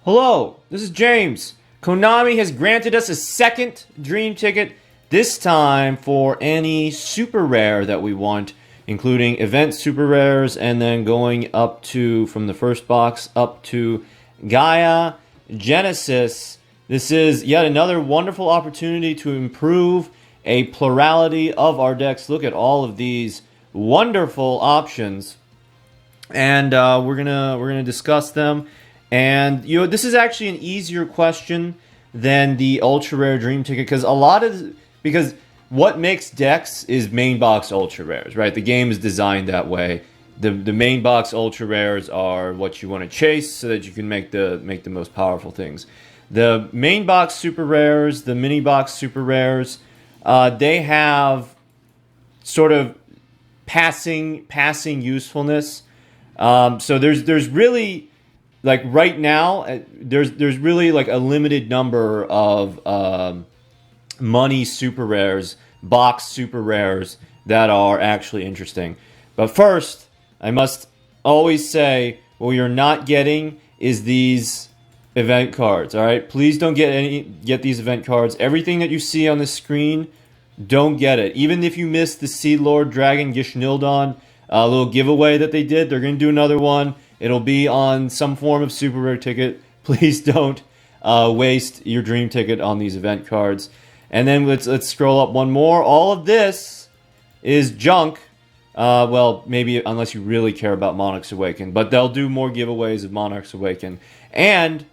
Hello, this is James. Konami has granted us a second dream ticket, this time for any super rare that we want, including event super rares, and then going up to, from the first box, up to Gaia Genesis. This is yet another wonderful opportunity to improve a plurality of our decks. Look at all of these wonderful options, and we're gonna discuss them. And this is actually an easier question than the ultra rare dream ticket because what makes decks is main box ultra rares, right? The game is designed that way. The main box ultra rares are what you want to chase so that you can make the most powerful things. The main box super rares, the mini box super rares, they have sort of passing usefulness. So there's really, like, right now, there's really like a limited number of money super rares, box super rares that are actually interesting. But first, I must always say, what you're not getting is these event cards. All right, please don't get these event cards. Everything that you see on the screen, don't get it. Even if you missed the Sea Lord Dragon Gishnildon little giveaway that they did, they're going to do another one. It'll be on some form of super rare ticket. Please don't waste your dream ticket on these event cards. And then let's scroll up one more. All of this is junk. Well, maybe unless you really care about Monarchs Awaken, but they'll do more giveaways of Monarchs Awaken. And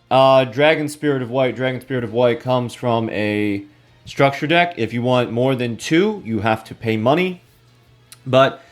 Dragon Spirit of White. Dragon Spirit of White comes from a structure deck. If you want more than 2, you have to pay money. But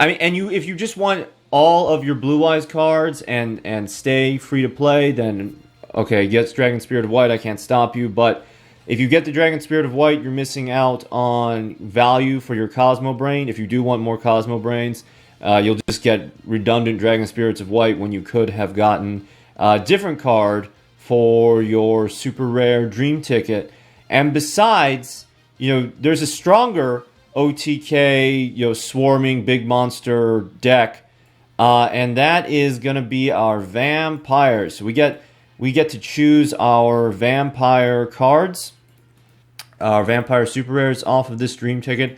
I mean, if you just want all of your Blue Eyes cards and stay free to play, then okay, get Dragon Spirit of White. I can't stop you. But if you get the Dragon Spirit of White, you're missing out on value for your Cosmo Brain. If you do want more Cosmo Brains, you'll just get redundant Dragon Spirits of White when you could have gotten a different card for your super rare dream ticket. And besides, there's a stronger OTK, swarming big monster deck. And that is going to be our vampires. So we get to choose our vampire cards, our vampire super rares off of this dream ticket.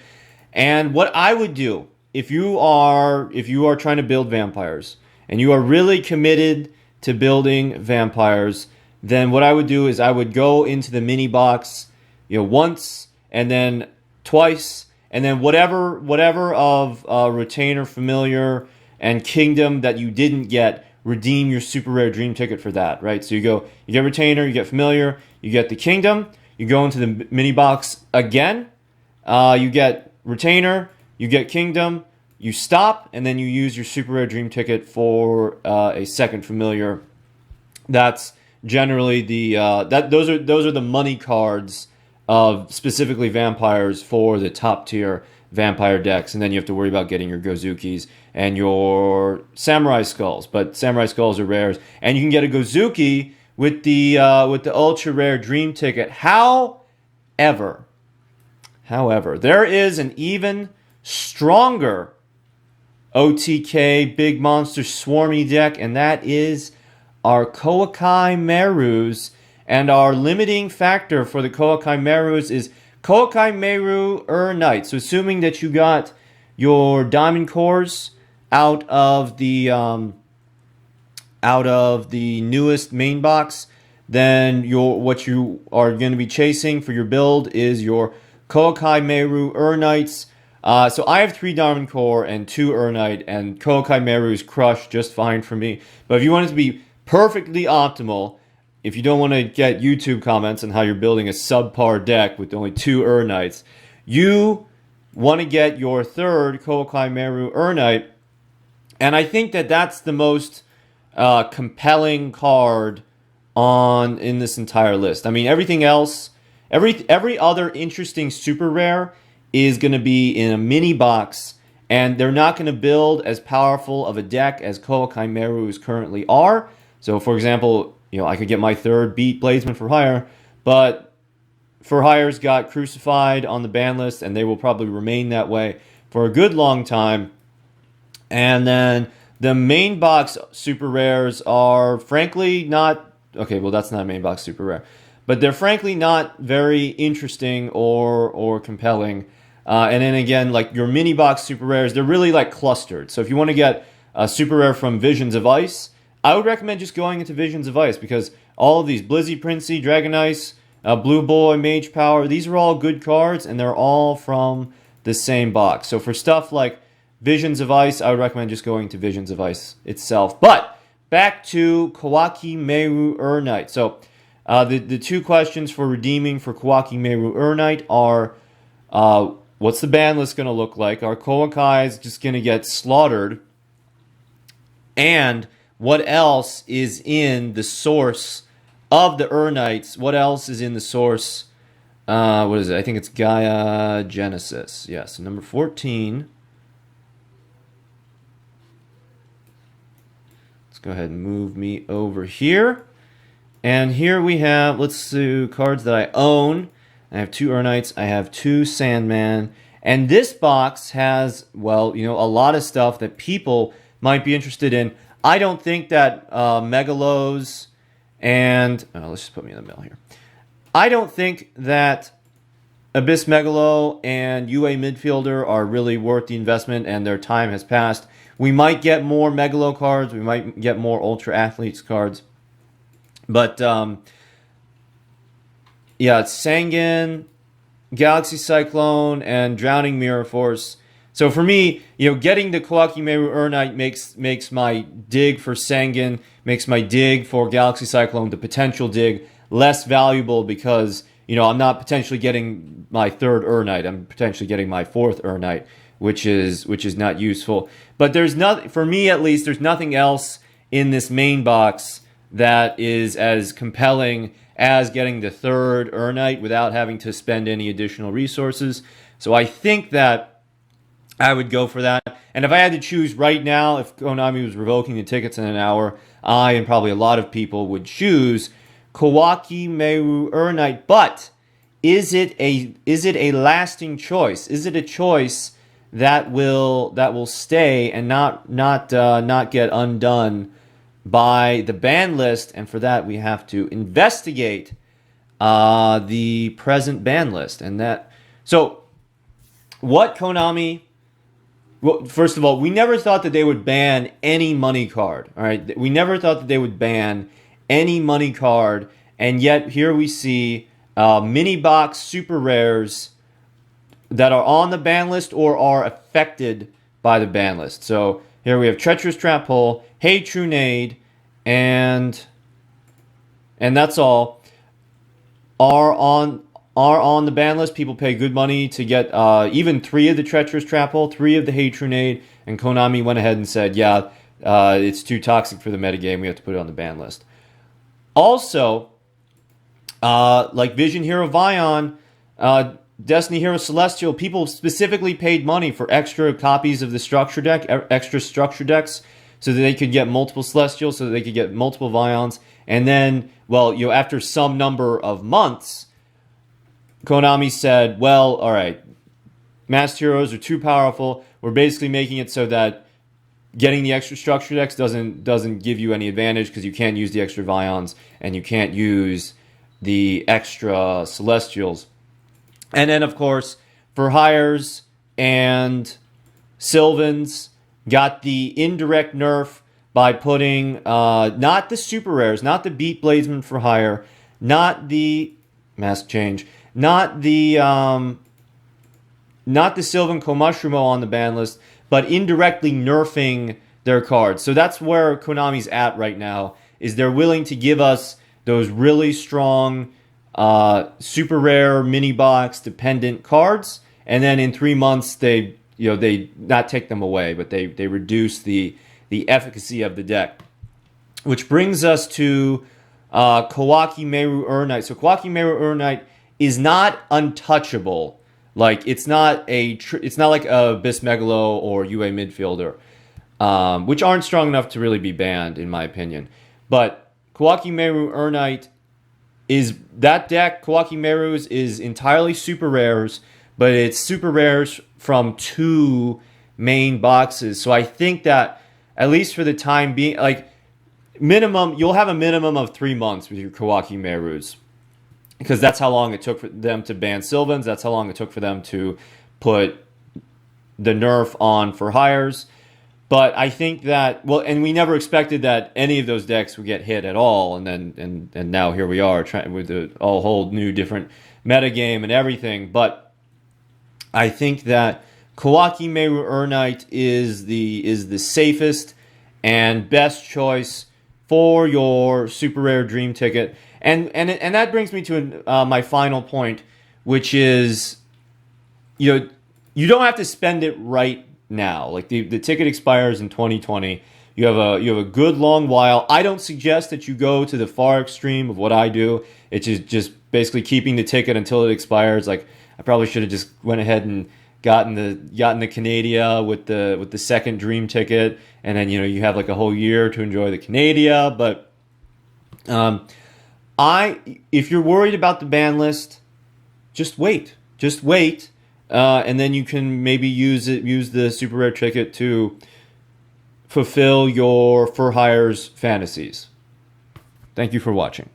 And what I would do if you are trying to build vampires and you are really committed to building vampires, then what I would do is I would go into the mini box, once and then twice, and then whatever of Retainer, Familiar, and Kingdom that you didn't get, redeem your super rare dream ticket for that, right? So you get Retainer, you get Familiar, you get the Kingdom, you go into the mini box again, you get Retainer, you get Kingdom, you stop, and then you use your super rare dream ticket for a second Familiar. That's generally those are the money cards of specifically vampires for the top tier vampire decks, and then you have to worry about getting your Gozukis and your Samurai Skulls. But Samurai Skulls are rares, and you can get a Gozuki with the ultra rare dream ticket. However, there is an even stronger OTK big monster swarmy deck, and that is our Koakai Merus. And our limiting factor for the Koakai Merus is Koakai Meru Knight. So assuming that you got your Diamond Cores out of the newest main box, then what you are going to be chasing for your build is your Koakai Meru Knights. So I have 3 Diamond Core and 2 Knight, and Koakai Meru's crush just fine for me. But if you want it to be perfectly optimal, if you don't want to get YouTube comments on how you're building a subpar deck with only 2 Knights, you want to get your 3rd Koakai Meru Knight. And I think that that's the most compelling card in this entire list. I mean, everything else, every other interesting super rare is going to be in a mini box, and they're not going to build as powerful of a deck as Koakai Merus currently are. So, for example, I could get my 3rd beat Bladesman for Hire, but For Hire's got Crucified on the ban list, and they will probably remain that way for a good long time. And then The main box super rares are frankly not okay. Well, that's not a main box super rare, but they're frankly not very interesting or compelling. And then again, like your mini box super rares, they're really like clustered. So if you want to get a super rare from Visions of Ice, I would recommend just going into Visions of Ice because all of these Blizzy, Princey, Dragon Ice, Blue Boy, Mage Power, these are all good cards and they're all from the same box. So for stuff like Visions of Ice, I would recommend just going to Visions of Ice itself. But back to Kawaki Meru Urnite. So the two questions for redeeming for Kawaki Meru Urnite are what's the ban list going to look like? Are Kawakais just going to get slaughtered? And what else is in the source of the Urnites? What else is in the source? What is it? I think it's Gaia Genesis. Yes, number 14. Go ahead and move me over here. And here we have, let's do cards that I own. I have 2 Urnites. I have 2 Sandman. And this box has, well, you know, a lot of stuff that people might be interested in. I don't think that Megalos and, let's just put me in the middle here. I don't think that Abyss Megalo and UA Midfielder are really worth the investment and their time has passed. We might get more Megalo cards. We might get more Ultra Athletes cards. But, yeah, it's Sangan, Galaxy Cyclone, and Drowning Mirror Force. So for me, you know, getting the Kawaki Meru Urnite makes my dig for Sangan, makes my dig for Galaxy Cyclone, the potential dig, less valuable because, you know, I'm not potentially getting my 3rd Urnite. I'm potentially getting my 4th Urnite, which is not useful. But there's not, for me at least, there's nothing else in this main box that is as compelling as getting the 3rd Urnite without having to spend any additional resources. So I think that I would go for that. And if I had to choose right now, if Konami was revoking the tickets in an hour, I and probably a lot of people would choose Kawaki Meru Urnite. But is it a lasting choice? Is it a choice that will stay and not get undone by the ban list? And for that, we have to investigate the present ban list. And that, so what Konami. Well, first of all, we never thought that they would ban any money card. All right, we never thought that they would ban any money card, and yet here we see mini box super rares that are on the ban list or are affected by the ban list. So here we have Treacherous Trap Hole, Hey Trunade, and that's all are on the ban list. People pay good money to get even 3 of the Treacherous Trap Hole, 3 of the Hey Trunade, and Konami went ahead and said, yeah, it's too toxic for the metagame. We have to put it on the ban list. Also, like Vision Hero Vion, Destiny Hero Celestial, people specifically paid money for extra copies of the structure deck, extra structure decks, so that they could get multiple Celestials, so that they could get multiple Vions. And then, well, you know, after some number of months, Konami said, well, all right, Masked Heroes are too powerful. We're basically making it so that getting the extra structure decks doesn't give you any advantage because you can't use the extra Vions and you can't use the extra Celestials. And then, of course, for hires and Sylvans got the indirect nerf by putting not the super rares, not the Beat Bladesman for hire, not the Mask Change, not the Sylvan Komushrimo on the ban list, but indirectly nerfing their cards. So that's where Konami's at right now, is they're willing to give us those really strong super rare mini box dependent cards, and then in 3 months they not take them away, but they reduce the efficacy of the deck. Which brings us to Kawaki Meru Urnite. So Kawaki Meru Urnite is not untouchable. Like it's not like a Abyss Megalo or UA Midfielder, which aren't strong enough to really be banned in my opinion. But Kawaki Meru Urnite is that deck. Kawaki Meru's is entirely super rares, but it's super rares from 2 main boxes. So I think that at least for the time being, like minimum, you'll have a minimum of 3 months with your Kawaki Merus because that's how long it took for them to ban Sylvans. That's how long it took for them to put the nerf on for hires. But I think that, well, and we never expected that any of those decks would get hit at all, and then and now here we are trying with a whole new different metagame and everything. But I think that Kawaki Meru Urnite is the safest and best choice for your super rare dream ticket, and that brings me to my final point, which is you don't have to spend it right now. Like the ticket expires in 2020. You have a good long while. I don't suggest that you go to the far extreme of what I do. It's just basically keeping the ticket until it expires. Like I probably should have just went ahead and gotten the Canadia with the second dream ticket, and then you have like a whole year to enjoy the Canadia. But if you're worried about the ban list, just wait. And then you can maybe use the super rare ticket to fulfill your for hires fantasies. Thank you for watching.